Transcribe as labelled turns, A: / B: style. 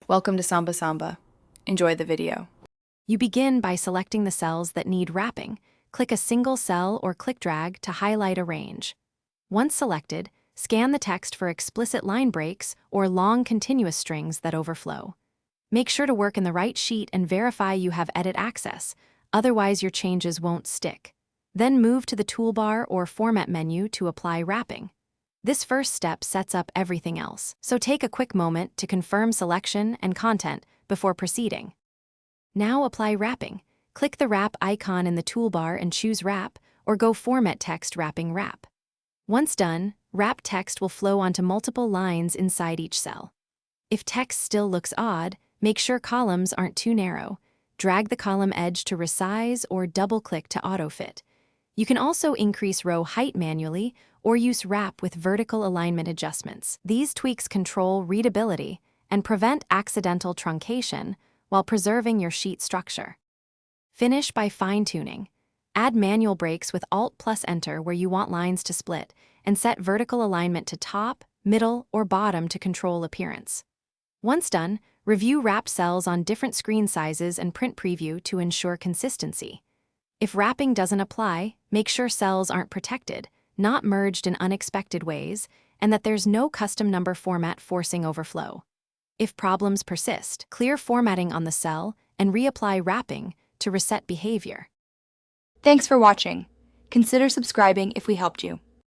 A: Welcome to Samba Samba. Enjoy the video.
B: You begin by selecting the cells that need wrapping. Click a single cell or click drag to highlight a range. Once selected, scan the text for explicit line breaks or long continuous strings that overflow. Make sure to work in the right sheet and verify you have edit access, otherwise your changes won't stick. Then move to the toolbar or format menu to apply wrapping. This first step sets up everything else, so take a quick moment to confirm selection and content before proceeding. Now apply wrapping. Click the wrap icon in the toolbar and choose Wrap, or go Format Text Wrapping Wrap. Once done, wrap text will flow onto multiple lines inside each cell. If text still looks odd, make sure columns aren't too narrow. Drag the column edge to resize or double-click to auto-fit. You can also increase row height manually or use wrap with vertical alignment adjustments. These tweaks control readability and prevent accidental truncation while preserving your sheet structure. Finish by fine-tuning. Add manual breaks with Alt+Enter where you want lines to split, and set vertical alignment to top, middle, or bottom to control appearance. Once done, review wrapped cells on different screen sizes and print preview to ensure consistency. If wrapping doesn't apply, make sure cells aren't protected, not merged in unexpected ways, and that there's no custom number format forcing overflow. If problems persist, clear formatting on the cell and reapply wrapping to reset behavior.
C: Thanks for watching. Consider subscribing if we helped you.